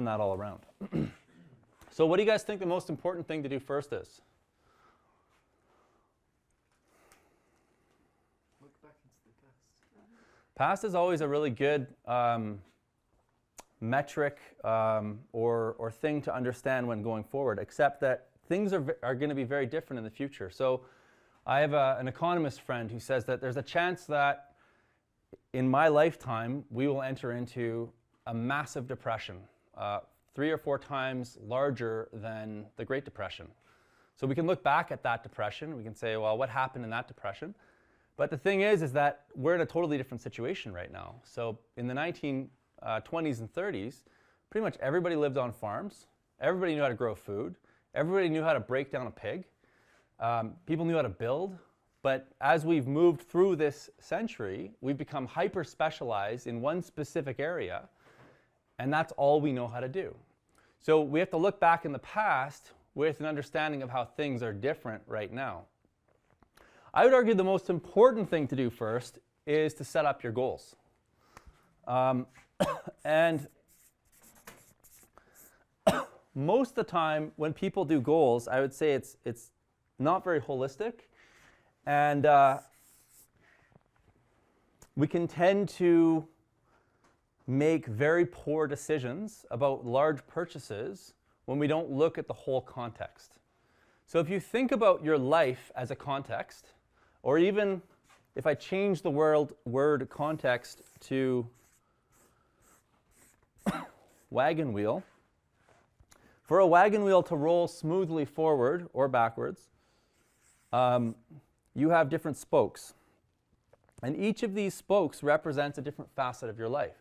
turn that all around. So what do you guys think the most important thing to do first is? Look back into the past. Past is always a really good metric or thing to understand when going forward, except that things are going to be very different in the future. So I have an economist friend who says that there's a chance that in my lifetime we will enter into a massive depression, 3 or 4 times larger than the Great Depression. So we can look back at that depression, we can say, well, what happened in that depression? But the thing is that we're in a totally different situation right now. So in the 1920s and 30s, pretty much everybody lived on farms, everybody knew how to grow food, everybody knew how to break down a pig, people knew how to build. But as we've moved through this century, we've become hyper-specialized in one specific area, and that's all we know how to do. So we have to look back in the past with an understanding of how things are different right now. I would argue the most important thing to do first is to set up your goals. And most of the time when people do goals, I would say it's not very holistic, and we can tend to make very poor decisions about large purchases when we don't look at the whole context. So if you think about your life as a context, or even if I change the word context to wagon wheel, for a wagon wheel to roll smoothly forward or backwards, you have different spokes. And each of these spokes represents a different facet of your life.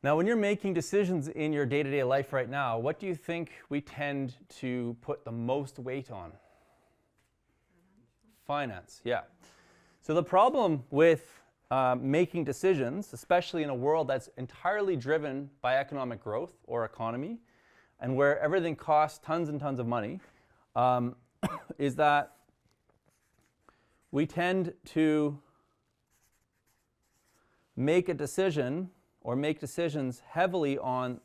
Now, when you're making decisions in your day-to-day life right now, what do you think we tend to put the most weight on? Finance, yeah. So the problem with making decisions, especially in a world that's entirely driven by economic growth or economy, and where everything costs tons and tons of money, is that we tend to make a decision or make decisions heavily on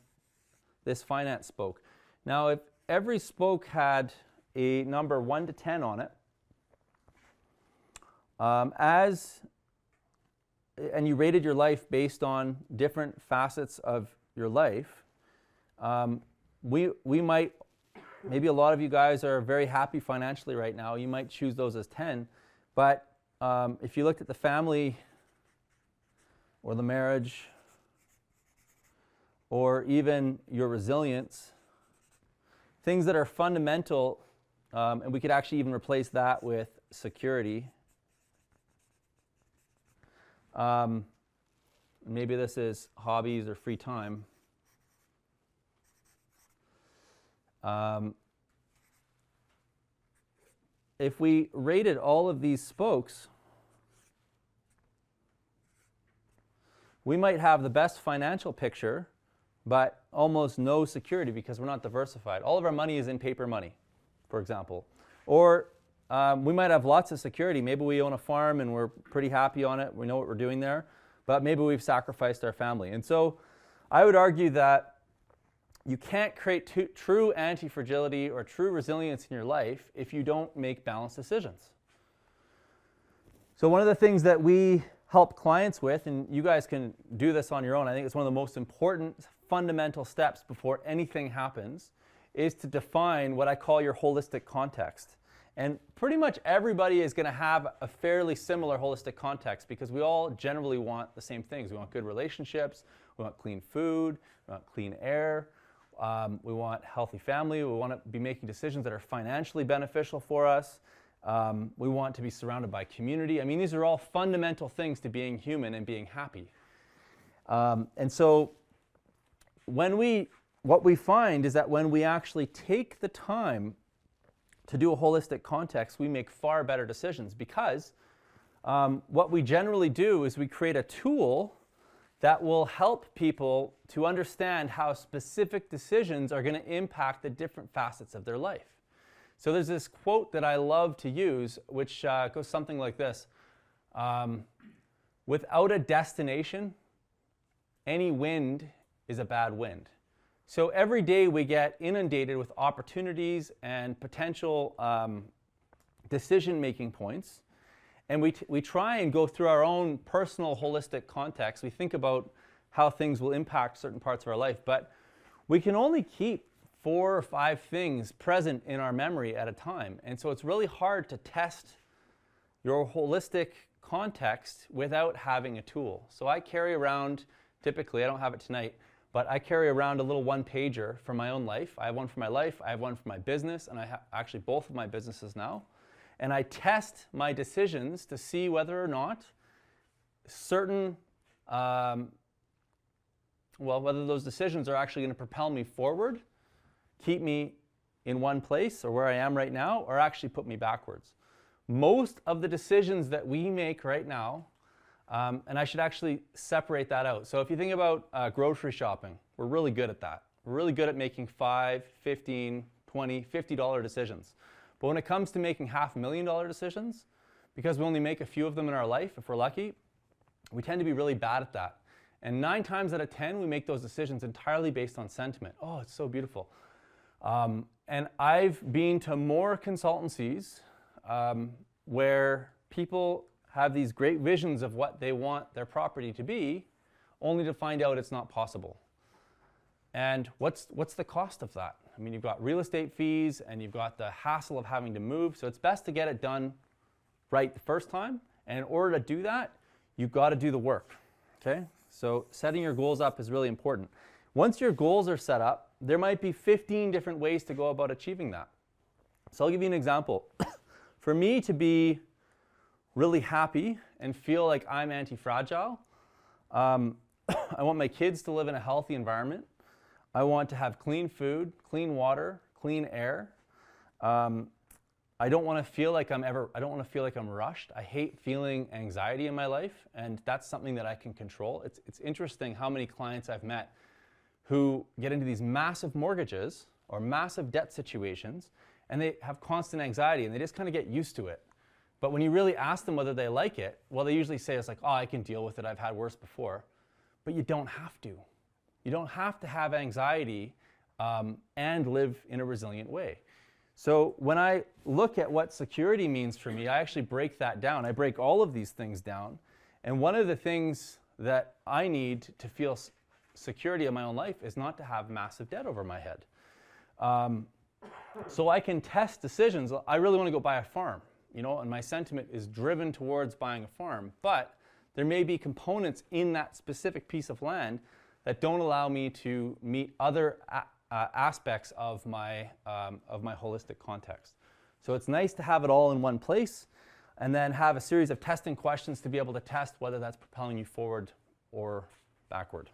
this finance spoke. Now, if every spoke had a number 1 to 10 on it, and you rated your life based on different facets of your life, we might, maybe a lot of you guys are very happy financially right now, you might choose those as 10, but if you looked at the family or the marriage or even your resilience, things that are fundamental, and we could actually even replace that with security. Maybe this is hobbies or free time. If we rated all of these spokes, we might have the best financial picture, but almost no security because we're not diversified. All of our money is in paper money, for example. Or we might have lots of security. Maybe we own a farm and we're pretty happy on it. We know what we're doing there. But maybe we've sacrificed our family. And so I would argue that you can't create true anti-fragility or true resilience in your life if you don't make balanced decisions. So one of the things that we help clients with, and you guys can do this on your own, I think it's one of the most important fundamental steps before anything happens, is to define what I call your holistic context. And pretty much everybody is going to have a fairly similar holistic context because we all generally want the same things. We want good relationships, we want clean food, we want clean air, we want healthy family, we want to be making decisions that are financially beneficial for us, we want to be surrounded by community. I mean, these are all fundamental things to being human and being happy. And so what we find is that when we actually take the time to do a holistic context, we make far better decisions because what we generally do is we create a tool that will help people to understand how specific decisions are going to impact the different facets of their life. So there's this quote that I love to use, which goes something like this. Without a destination, any wind is a bad wind. So every day we get inundated with opportunities and potential decision-making points. And we try and go through our own personal holistic context. We think about how things will impact certain parts of our life, but we can only keep 4 or 5 things present in our memory at a time. And so it's really hard to test your holistic context without having a tool. So I carry around, typically, I don't have it tonight, but I carry around a little one-pager for my own life. I have one for my life, I have one for my business, and I have actually both of my businesses now. And I test my decisions to see whether or not certain, whether those decisions are actually going to propel me forward, keep me in one place or where I am right now, or actually put me backwards. Most of the decisions that we make right now, and I should actually separate that out. So if you think about grocery shopping, we're really good at that. We're really good at making $5, $15, $20, $50 decisions. But when it comes to making $500,000 decisions, because we only make a few of them in our life, if we're lucky, we tend to be really bad at that. And 9 times out of 10, we make those decisions entirely based on sentiment. Oh, it's so beautiful. And I've been to more consultancies where people have these great visions of what they want their property to be, only to find out it's not possible. And what's the cost of that? I mean, you've got real estate fees and you've got the hassle of having to move. So it's best to get it done right the first time. And in order to do that, you've got to do the work. Okay? So setting your goals up is really important. Once your goals are set up, there might be 15 different ways to go about achieving that. So I'll give you an example. For me to be really happy and feel like I'm anti-fragile, I want my kids to live in a healthy environment. I want to have clean food, clean water, clean air. I don't want to feel like I'm rushed. I hate feeling anxiety in my life, and that's something that I can control. It's interesting how many clients I've met who get into these massive mortgages or massive debt situations, and they have constant anxiety, and they just kind of get used to it. But when you really ask them whether they like it, well, they usually say it's like, oh, I can deal with it. I've had worse before. But you don't have to. You don't have to have anxiety and live in a resilient way. So when I look at what security means for me, I actually break that down. I break all of these things down. And one of the things that I need to feel security in my own life is not to have massive debt over my head. So I can test decisions. I really want to go buy a farm, and my sentiment is driven towards buying a farm. But there may be components in that specific piece of land that don't allow me to meet other aspects of my holistic context. So it's nice to have it all in one place and then have a series of testing questions to be able to test whether that's propelling you forward or backward.